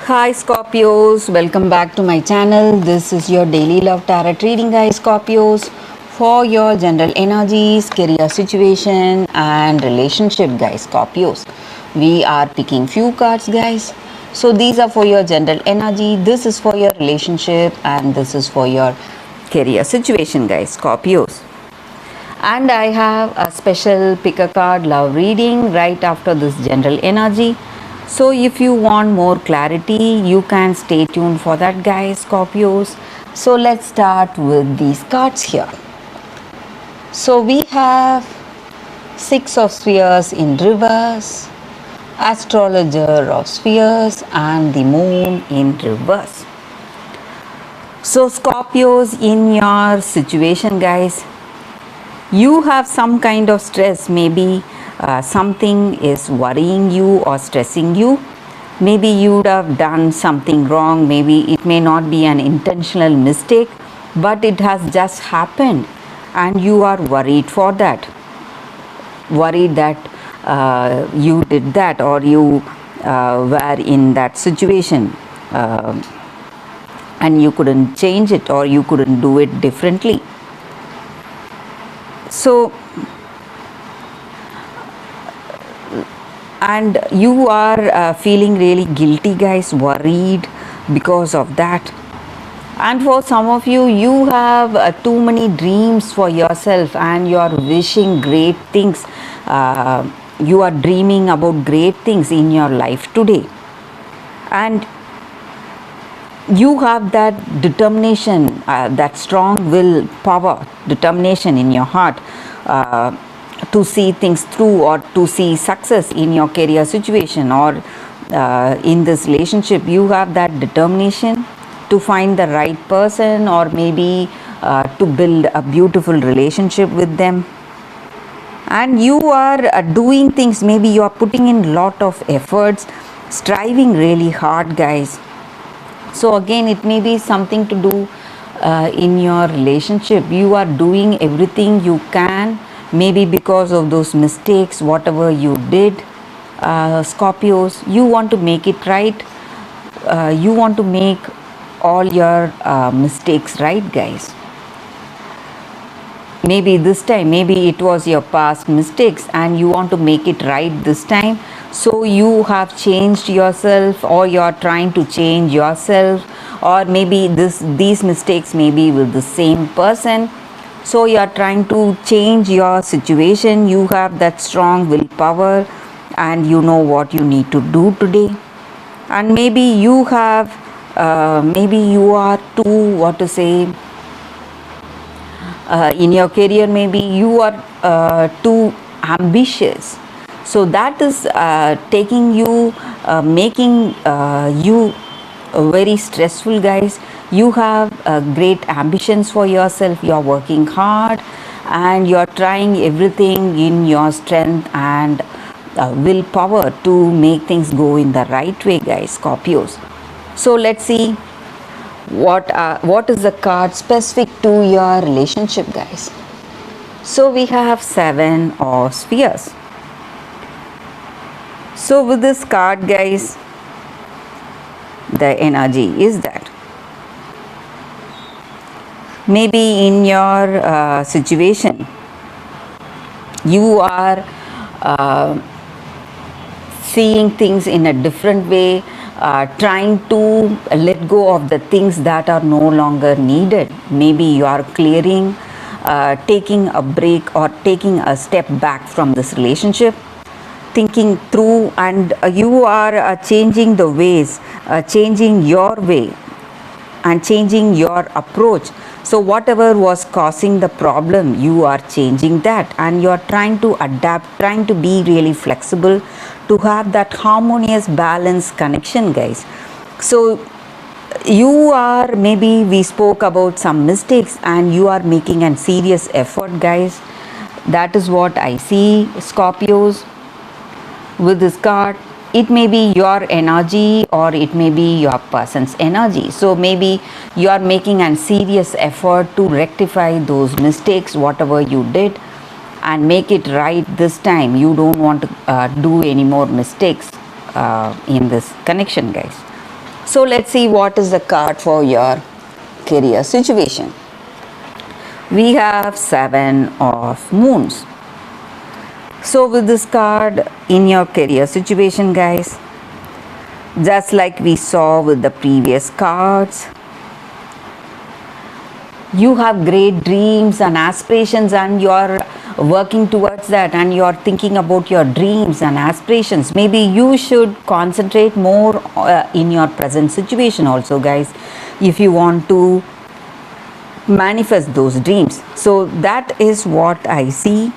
Hi Scorpios, welcome back to my channel. This is your daily love tarot reading, guys. Scorpios, for your general energies, career situation and relationship, guys. Scorpios, we are picking few cards, guys. So these are for your general energy, this is for your relationship, and this is for your career situation, guys. Scorpios, and I have a special pick a card love reading right after this general energy. So if you want more clarity, you can stay tuned for that, guys. Scorpios, so let's start with these cards here. So we have Six of Spheres in reverse, Astrologer of Spheres, and the Moon in reverse. So Scorpios, in your situation, guys, you have some kind of stress. Maybe something is worrying you or stressing you. Maybe you would have done something wrong. Maybe it may not be an intentional mistake, but it has just happened and you are worried for that. Worried that you did that, or you were in that situation and you couldn't change it, or you couldn't do it differently. So, and you are feeling really guilty, guys, worried because of that. And for some of you, you have too many dreams for yourself and you are wishing great things. You are dreaming about great things in your life today. And you have that determination, that strong will power, determination in your heart to see things through, or to see success in your career situation, or in this relationship. You have that determination to find the right person, or maybe to build a beautiful relationship with them. And you are doing things, maybe you are putting in lot of efforts, striving really hard, guys. So again, it may be something to do in your relationship. You are doing everything you can, maybe because of those mistakes, whatever you did. Scorpios, you want to make it right. You want to make all your mistakes right, guys. Maybe this time, maybe it was your past mistakes and you want to make it right this time. So you have changed yourself, or you are trying to change yourself, or maybe these mistakes may be with the same person. So you are trying to change your situation. You have that strong willpower and you know what you need to do today. And maybe you have, maybe you are too, what to say, in your career, maybe you are too ambitious. So that is taking you, making you very stressful, guys. You have great ambitions for yourself. You are working hard and you are trying everything in your strength and willpower to make things go in the right way, guys. Scorpios. So let's see what is the card specific to your relationship, guys. So we have Seven of Spheres. So with this card, guys, the energy is that maybe in your situation you are seeing things in a different way, trying to let go of the things that are no longer needed. Maybe you are clearing, taking a break or taking a step back from this relationship, thinking through, and you are changing the ways, changing your way and changing your approach. So whatever was causing the problem, you are changing that and you are trying to adapt, trying to be really flexible to have that harmonious balance connection, guys. So you are, maybe we spoke about some mistakes and you are making a serious effort, guys. That is what I see, Scorpios, with this card. It may be your energy or it may be your person's energy. So maybe you are making a serious effort to rectify those mistakes, whatever you did, and make it right this time. You don't want to do any more mistakes in this connection, guys. So let's see what is the card for your career situation. We have 7 of moons. So with this card in your career situation, guys, just like we saw with the previous cards, you have great dreams and aspirations, and you're working towards that, and you're thinking about your dreams and aspirations. Maybe you should concentrate more in your present situation also, guys, if you want to manifest those dreams. So that is what I see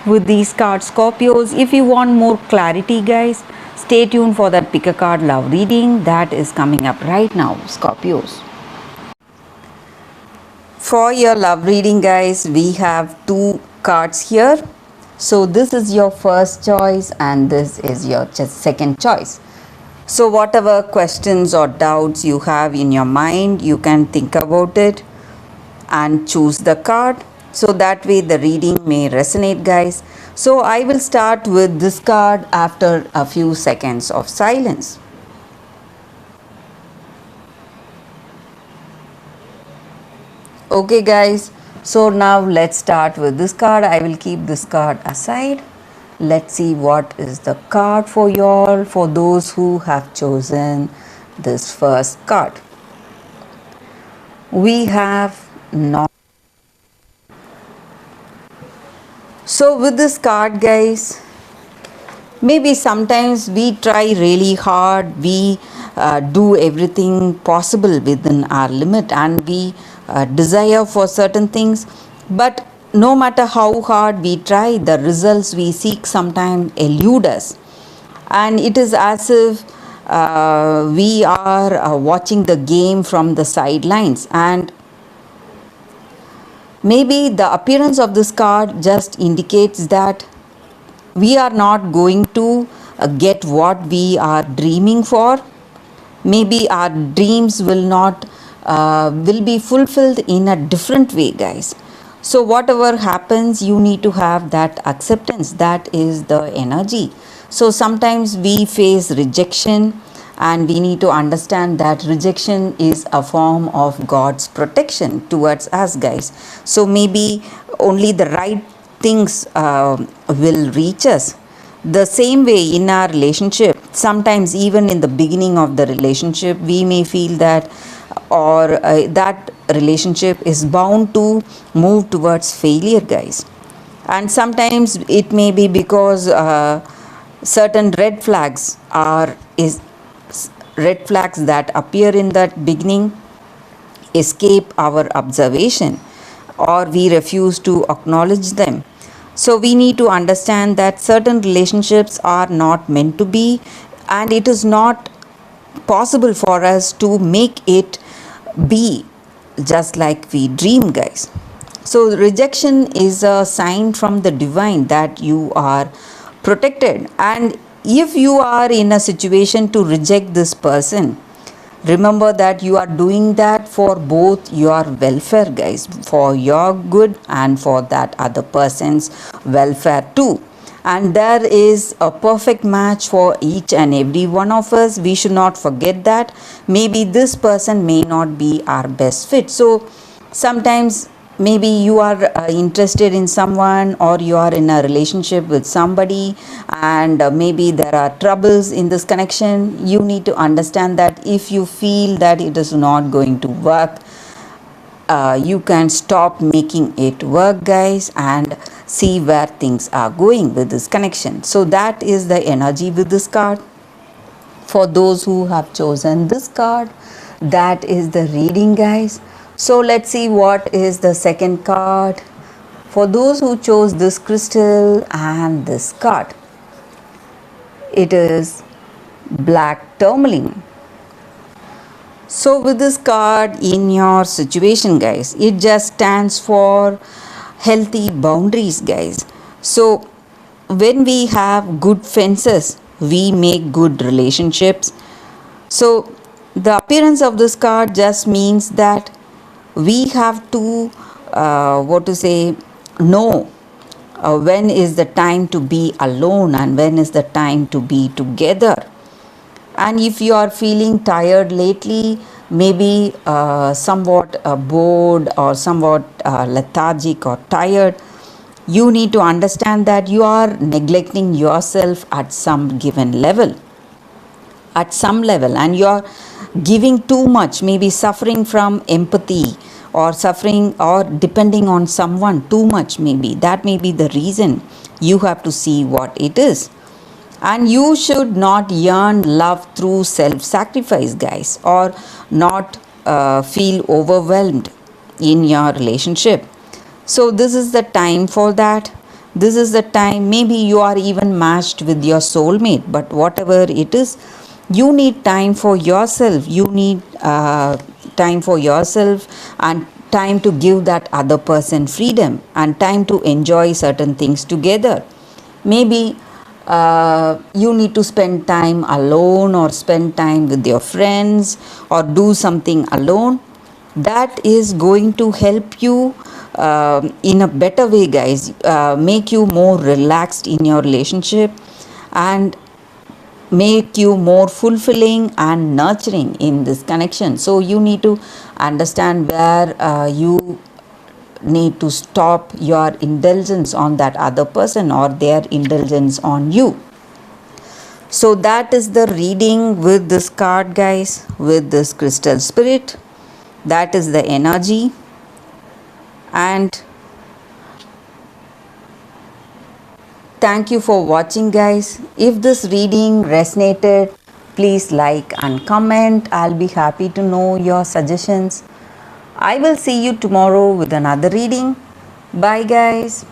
with these cards, Scorpios. If you want more clarity, guys, stay tuned for that pick a card love reading that is coming up right now, Scorpios. For your love reading, guys, we have 2 cards here. So this is your first choice and this is your second choice. So whatever questions or doubts you have in your mind, you can think about it and choose the card, so that way the reading may resonate, guys. So I will start with this card after a few seconds of silence. Okay, guys, so now let's start with this card. I will keep this card aside. Let's see what is the card for y'all, for those who have chosen this first card. We have not. So with this card, guys, maybe sometimes we try really hard, we do everything possible within our limit, and we desire for certain things, but no matter how hard we try, the results we seek sometimes elude us, and it is as if we are watching the game from the sidelines. And maybe the appearance of this card just indicates that we are not going to get what we are dreaming for. Maybe our dreams will be fulfilled in a different way, guys. So whatever happens, you need to have that acceptance. That is the energy. So sometimes we face rejection, and we need to understand that rejection is a form of God's protection towards us, guys. So maybe only the right things will reach us. The same way in our relationship, sometimes even in the beginning of the relationship, we may feel that that relationship is bound to move towards failure, guys. And sometimes it may be because certain red flags that appear in that beginning escape our observation, or we refuse to acknowledge them. So we need to understand that certain relationships are not meant to be, and it is not possible for us to make it be just like we dream, guys. So rejection is a sign from the divine that you are protected, and if you are in a situation to reject this person, remember that you are doing that for both your welfare, guys, for your good and for that other person's welfare too. And there is a perfect match for each and every one of us. We should not forget that. Maybe this person may not be our best fit. So sometimes maybe you are interested in someone, or you are in a relationship with somebody, and maybe there are troubles in this connection. You need to understand that if you feel that it is not going to work, you can stop making it work, guys, and see where things are going with this connection. So that is the energy with this card. For those who have chosen this card, that is the reading, guys. So let's see what is the second card for those who chose this crystal and this card. It is black tourmaline. So with this card in your situation, guys, it just stands for healthy boundaries, guys. So when we have good fences, we make good relationships. So the appearance of this card just means that we have to know when is the time to be alone and when is the time to be together. And if you are feeling tired lately, maybe somewhat bored or somewhat lethargic or tired, you need to understand that you are neglecting yourself at some given level, at some level, and you are giving too much, maybe suffering from empathy or suffering or depending on someone too much. Maybe that may be the reason. You have to see what it is. And you should not yearn love through self sacrifice, guys, or not feel overwhelmed in your relationship. So, this is the time for that. This is the time. Maybe you are even matched with your soulmate, but whatever it is, you need time for yourself. You need time for yourself and time to give that other person freedom and time to enjoy certain things together. Maybe you need to spend time alone or spend time with your friends or do something alone. That is going to help you in a better way, guys, make you more relaxed in your relationship and make you more fulfilling and nurturing in this connection. So you need to understand where you need to stop your indulgence on that other person or their indulgence on you. So that is the reading with this card, guys, with this crystal spirit. That is the energy. And thank you for watching, guys. If this reading resonated, please like and comment. I'll be happy to know your suggestions. I will see you tomorrow with another reading. Bye, guys.